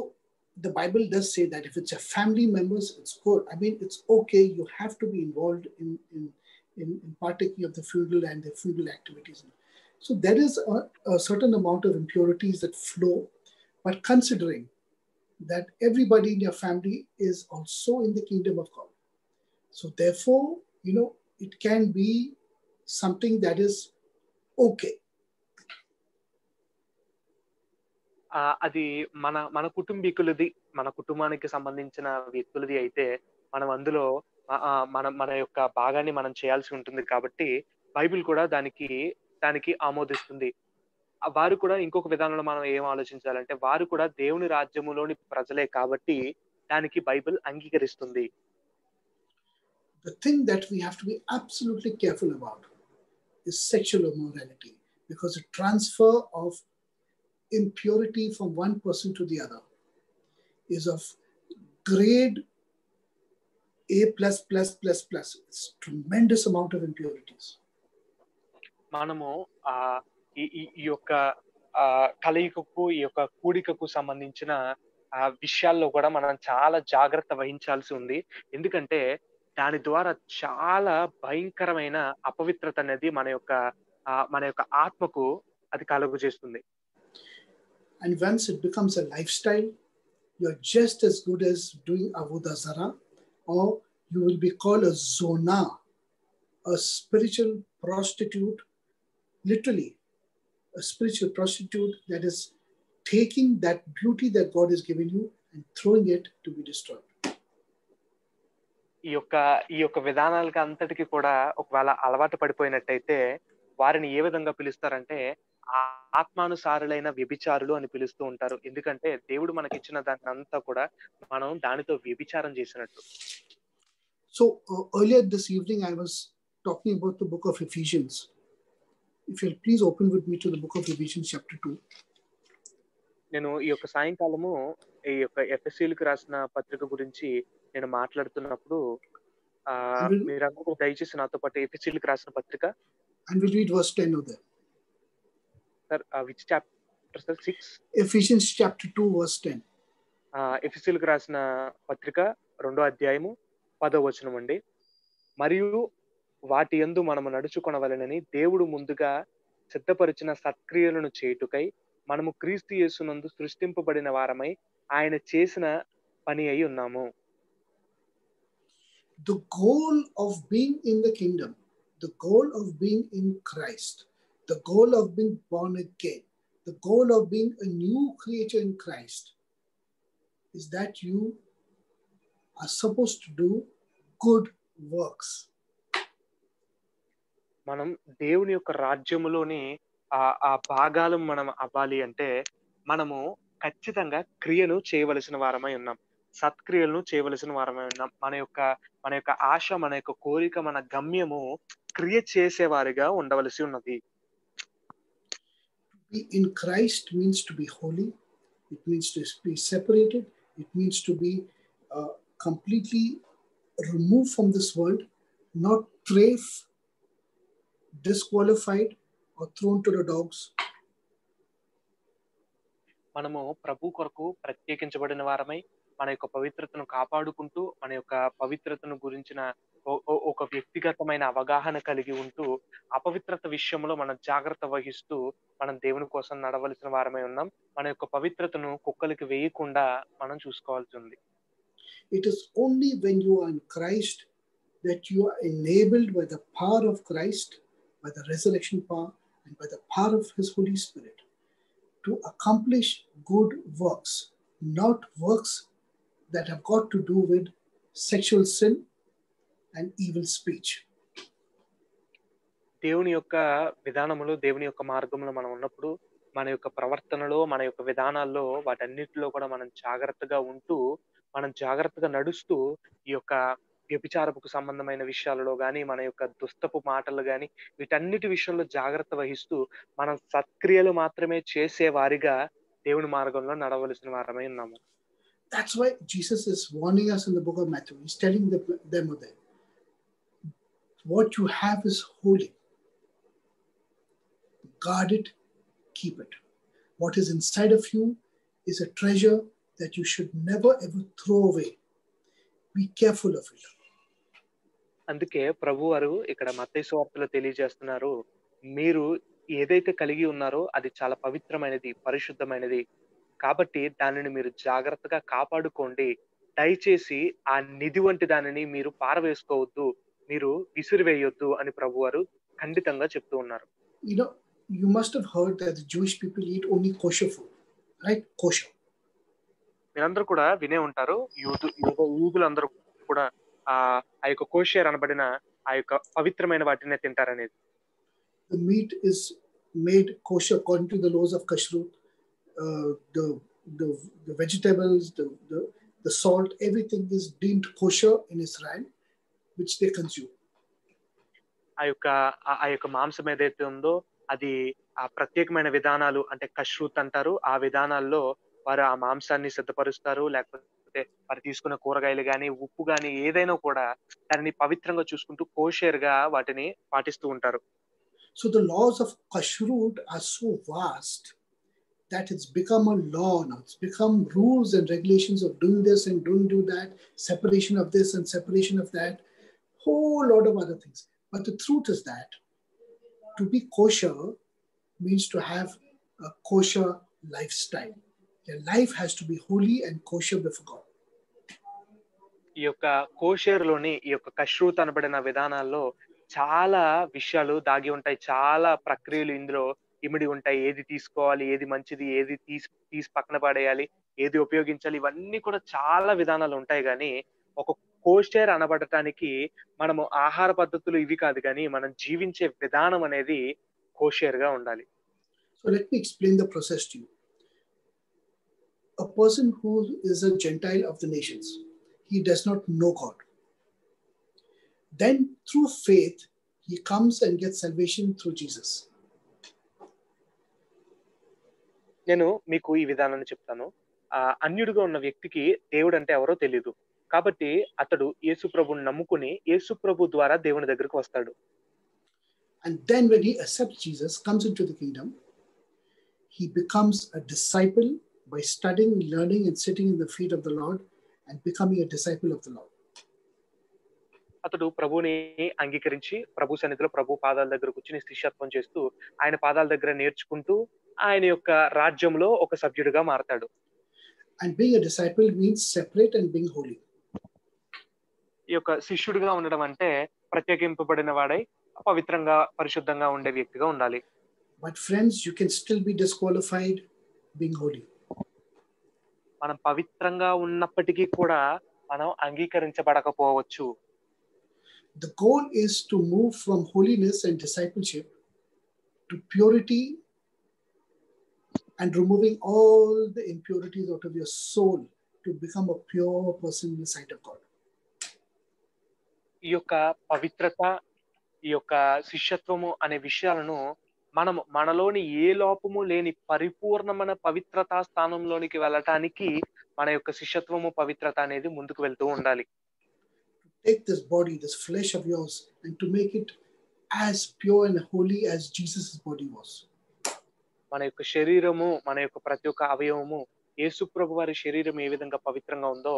the Bible does say that if it's a family members, it's good. I mean, it's okay. You have to be involved in partaking of the funeral and the funeral activities. So there is a certain amount of impurities that flow, but considering that everybody in your family is also in the kingdom of God. So therefore, it can be something that is okay. అది మన మన కుటుంబీకులది, మన కుటుంబానికి సంబంధించిన వ్యక్తులది అయితే మనం అందులో మన మన యొక్క భాగాన్ని మనం చేయాల్సి ఉంటుంది కాబట్టి బైబిల్ కూడా దానికి ఆమోదిస్తుంది. వారు కూడా ఇంకొక విధానంలో మనం ఏం ఆలోచించాలంటే వారు కూడా దేవుని రాజ్యములోని ప్రజలే కాబట్టి దానికి Bible అంగీకరిస్తుంది. The thing that we have to be absolutely careful about is sexual immorality, because the transfer of impurity from one person to the other is of grade A++++. It's tremendous amount of impurities. మనము ఈ ఈ ఈ యొక్క కలయికకు, ఈ యొక్క కూడికకు సంబంధించిన విషయాల్లో కూడా మనం చాలా జాగ్రత్త వహించాల్సి ఉంది. ఎందుకంటే దాని ద్వారా చాలా భయంకరమైన అపవిత్రత అనేది మన యొక్క ఆత్మకు అది కలుగజేస్తుంది. And once it becomes a lifestyle, you're just as good as doing avodah zarah, or you will be called a zona, a spiritual prostitute, literally a spiritual prostitute that is taking that beauty that God has given you and throwing it to be destroyed. ఈ యొక్క విధానాలకి అంతటికి కూడా ఒకవేళ అలవాటు పడిపోయినట్టయితే వారిని ఏ విధంగా పిలుస్తారంటే ఆత్మానుసారులైన వ్యభిచారులు అని పిలుస్తూ ఉంటారు. ఎందుకంటే దేవుడు మనకిచ్చిన దాన్ని అంతా కూడా మనం దానితో వ్యభిచారం చేసినట్టు. So earlier this evening I was talking about the book of Ephesians. If you'll please open with me to the book of Ephesians chapter 2. నేను ఈ యొక్క సాయంకాలము ఈ యొక్క ఎఫెసీయులకు రాసిన పత్రిక గురించి నేను మాట్లాడుతున్నప్పుడు మీరందరూ దయచేసి నాతో పాటు ఎఫెసీయులకు రాసిన పత్రిక and we'll read verse 10 of that. Sir, which chapter, sir? 6? Ephesians chapter 2 verse 10. ఎఫెసీయులకు రాసిన పత్రిక 2వ అధ్యాయము 10వ వచనం అండి. మరియు వాటి యందు మనము నడుచుకొనవలెనని దేవుడు ముందుగా సిద్ధపరిచిన సత్క్రియలను చేయుటకై మనము క్రీస్తు యేసునందు సృష్టింపబడిన వారమై ఆయన చేసిన పని అయి ఉన్నాము. The goal of being in the kingdom, the goal of being in Christ, the goal of being born again, the goal of being a new creature in Christ is that you are supposed to do good works. మనం దేవుని యొక్క రాజ్యములోని ఆ భాగాలు మనం అవ్వాలి అంటే మనము ఖచ్చితంగా క్రియను చేయవలసిన వారమై ఉన్నాం, సత్క్రియలను చేయవలసిన వారమై ఉన్నాం. మన యొక్క ఆశ, మన యొక్క కోరిక, మన గమ్యము క్రియ చేసేవారిగా ఉండవలసి ఉన్నది. To be in Christ means to be holy. It means to be separated. It means to be completely removed from this world, not trafe, disqualified or thrown to the dogs. మనము ప్రభు కొరకు ప్రత్యేకించబడిన వారమై మన యొక్క పవిత్రతను కాపాడుకుంటూ మన యొక్క పవిత్రతను గురించిన ఒక వ్యక్తిగతమైన అవగాహన కలిగి ఉంటూ, అపవిత్రత విషయంలో మనం జాగ్రత్త వహిస్తూ, మనం దేవుని కోసం నడవలసిన వారమై ఉన్నాం. మన యొక్క పవిత్రతను కుక్కలకి వేయకుండా మనం చూసుకోవాల్సింది. It is only when you are in Christ that you are enabled by the power of Christ, by the resurrection power, and by the power of His Holy Spirit to accomplish good works, not works that have got to do with sexual sin and evil speech. దేవుని యొక్క విధానములో, దేవుని యొక్క మార్గంలో మనం ఉన్నప్పుడు, మన యొక్క ప్రవర్తనలో, మన యొక్క విధానాల్లో వాటన్నిటిలో కూడా మనం జాగ్రత్తగా ఉంటూ, మనం జాగ్రత్తగా నడుస్తూ, ఈ యొక్క వ్యభిచారపుకు సంబంధమైన విషయాలలో గాని, మన యొక్క దుష్టపు మాటలు గాని, వీటన్నిటి విషయంలో జాగ్రత్త వహిస్తూ, మనం సత్క్రియలు మాత్రమే చేసే వారిగా దేవుని మార్గంలో నడవలసిన వారమై ఉన్నాము. That's why Jesus is warning us in the book of Matthew. He's telling them there, what you have is holy. Guard it, keep it. What is inside of you is a treasure that you should never ever throw away. Be careful of it. అందుకే ప్రభువారు ఇక్కడ మత్తయి సువార్తలో తెలియజేస్తున్నారు, మీరు ఏదైతే కలిగి ఉన్నారో అది చాలా పవిత్రమైనది, పరిశుద్ధమైనది. కాబట్టి దానిని మీరు జాగ్రత్తగా కాపాడుకోండి. దయచేసి ఆ నిధి వంటి దానిని మీరు పారవేసుకోవద్దు, మీరు విసిరివేయొద్దు అని ప్రభువారు ఖండితంగా చెప్తూ ఉన్నారు. You know, you must have heard that the Jewish people eat only kosher food, right? Kosher. మీరందరూ కూడా వినే ఉంటారు, యూదులందరూ కూడా ఆ యొక్క కోషేర్ అనబడిన ఆ యొక్క పవిత్రమైన వాటినే తింటారనేది. The meat is made kosher according to the laws of kashrut. The, the vegetables, the salt, everything is deemed kosher in Israel, which they consume. ఆ యొక్క మాంసం ఏదైతే ఉందో అది ఆ ప్రత్యేకమైన విధానాలు అంటే కష్రూత్ అంటారు. ఆ విధానాల్లో వారు ఆ మాంసాన్ని సిద్ధపరుస్తారు. లేకపోతే వారు తీసుకున్న కూరగాయలు గాని, ఉప్పు గాని ఏదైనా కూడా దానిని పవిత్రంగా చూసుకుంటూ కోషేర్‌గా వాటిని పాటిస్తూ ఉంటారు. So the laws of kashrut are so vast that it's become a law now. It's become rules and regulations of doing this and don't do that, separation of this and separation of that, whole lot of other things. But the truth is that to be kosher means to have a kosher lifestyle. Your life has to be holy and kosher before God. ఈ యొక్క కోషేర్‌లోని ఈ యొక్క కష్రూత్ అనబడిన విధానాల్లో చాలా విషయాలు దాగి ఉంటాయి. చాలా ప్రక్రియలు ఇందులో ఇమిడి ఉంటాయి. ఏది తీసుకోవాలి, ఏది మంచిది, ఏది తీసి పక్కన పడేయాలి, ఏది ఉపయోగించాలి, ఇవన్నీ కూడా చాలా విధానాలు ఉంటాయి గానీ, ఒక కోషేర్ అనబడటానికి మనము ఆహార పద్ధతులు ఇవి కాదు గానీ, మనం జీవించే విధానం అనేది కోషేర్‌గా ఉండాలి. So let me explain the process to you. A person who is a Gentile of the nations, he does not know God. Then through faith, he comes and gets salvation through Jesus. నేను మీకు ఈ విధానాన్ని చెప్తాను. అన్యుడిగా ఉన్న వ్యక్తికి దేవుడంటే ఎవరో తెలీదు. కాబట్టి అతడు యేసు ప్రభువుని నమ్ముకుని యేసు ప్రభు ద్వారా దేవుని దగ్గరికి వస్తాడు. And then when he accepts Jesus, comes into the kingdom, he becomes a disciple by studying, learning, and sitting in the feet of the Lord and becoming a disciple of the Lord. అతడు ప్రభువుని అంగీకరించి ప్రభు సన్నిధిలో ప్రభు పాదాల దగ్గర కూర్చుని శిష్యత్వం చేస్తూ ఆయన పాదాల దగ్గర నేర్చుకుంటూ ఆయన యొక్క రాజ్యంలో ఒక సభ్యుడిగా మారతాడు. And being a disciple means separate and being holy. ఈ యొక్క శిష్యుడిగా ఉండడం అంటే ప్రత్యేకింపబడిన వాడై పవిత్రంగా పరిశుద్ధంగా ఉండే వ్యక్తిగా ఉండాలి. But friends, you can still be disqualified being holy. మనం పవిత్రంగా ఉన్నప్పటికీ కూడా మనం అంగీకరించబడకపోవచ్చు. The goal is to move from holiness and discipleship to purity and removing all the impurities out of your soul to become a pure person in the sight of God. ఈ యొక్క పవిత్రత, ఈ యొక్క శిష్యత్వము అనే విషయాలను మనము మనలోని ఏ లోపము లేని పరిపూర్ణమైన పవిత్రతా స్థానంలోనికి వెళ్ళటానికి మన యొక్క శిష్యత్వము, పవిత్రత అనేది ముందుకు వెళ్తూ ఉండాలి. Take this body, this flesh of yours, and to make it as pure and holy as Jesus' body was. మన యొక్క శరీరము, మన యొక్క ప్రతి ఒక్క అవయవము యేసు ప్రభు వారి శరీరం ఏ విధంగా పవిత్రంగా ఉందో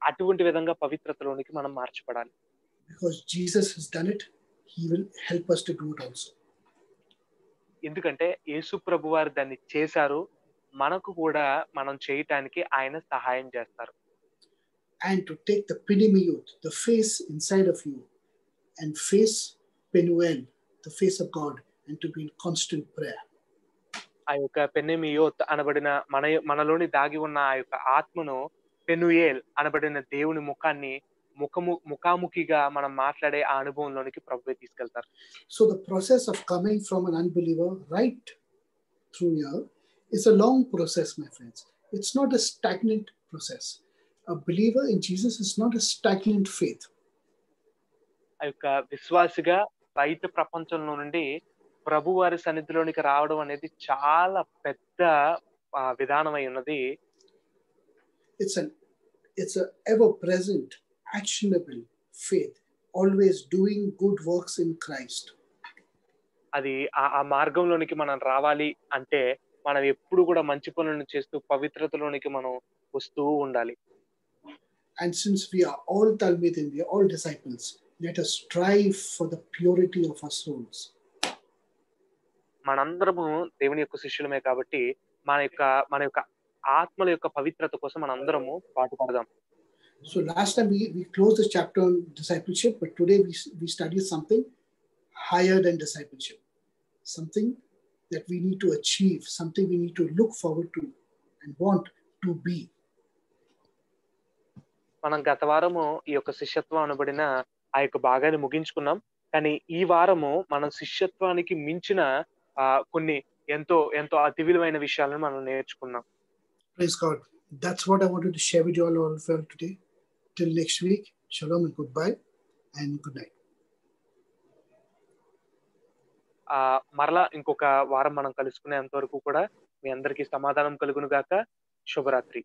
అటువంటి విధంగా పవిత్రతలోనికి మనం మార్చబడాలి. Because Jesus has done it, he will help us to do it also. ఎందుకంటే యేసు ప్రభు వారు దాన్ని చేశారు. మనకు కూడా మనం చేయటానికి ఆయన సహాయం చేస్తారు. And to take the Pinimiyut, the face inside of you, and face Penuel, the face of God, and to be in constant prayer. ఆ యొక్క పెన్నెమియోత్ అనబడిన మనలోని దాగి ఉన్న ఆ యొక్క ఆత్మను పెనుయేల్ అనబడిన దేవుని ముఖాన్ని ముఖాముఖిగా మనం మాట్లాడే ఆ అనుభవంలోనికి ప్రభువే తీసుకెళ్తారు. So the process of coming from an unbeliever right through here is a long process, my friends. It's not a stagnant process. A believer in Jesus is not a stagnant faith. ఆ యొక్క విశ్వాసిగా బయట ప్రపంచంలో నుండి ప్రభు వారి సన్నిధిలోనికి రావడం అనేది చాలా పెద్ద విధానమై ఉన్నది. It's a ever present actionable faith, always doing good works in Christ. అది ఆ మార్గంలోనికి మనం రావాలి అంటే మనం ఎప్పుడు కూడా మంచి పనులను చేస్తూ పవిత్రతలోనికి మనం వస్తూ ఉండాలి. And since we are all Talmidim, we are all disciples, let us strive for the purity of our souls. మనందరము దేవుని యొక్క శిష్యులమే కాబట్టి మన యొక్క ఆత్మల యొక్క పవిత్రత కోసం మనందరము పాటుపడదాం. So last time we closed this chapter on discipleship, but today we study something higher than discipleship, something that we need to achieve, something we need to look forward to and want to be. మనం గత వారము ఈ యొక్క శిష్యత్వం అనబడిన ఆ యొక్క భాగాన్ని ముగించుకున్నాం. కానీ ఈ వారము మనం శిష్యత్వానికి మించిన కొన్ని ఎంతో ఎంతో అతి విలువైన విషయాలను మనం నేర్చుకున్నాం. Praise God. That's what I wanted to share with you all for today. Till next week, shalom and goodbye and good night. మరలా ఇంకొక వారం మనం కలుసుకునేంత వరకు కూడా మీ అందరికీ సమాధానం కలుగును గాక. శుభరాత్రి.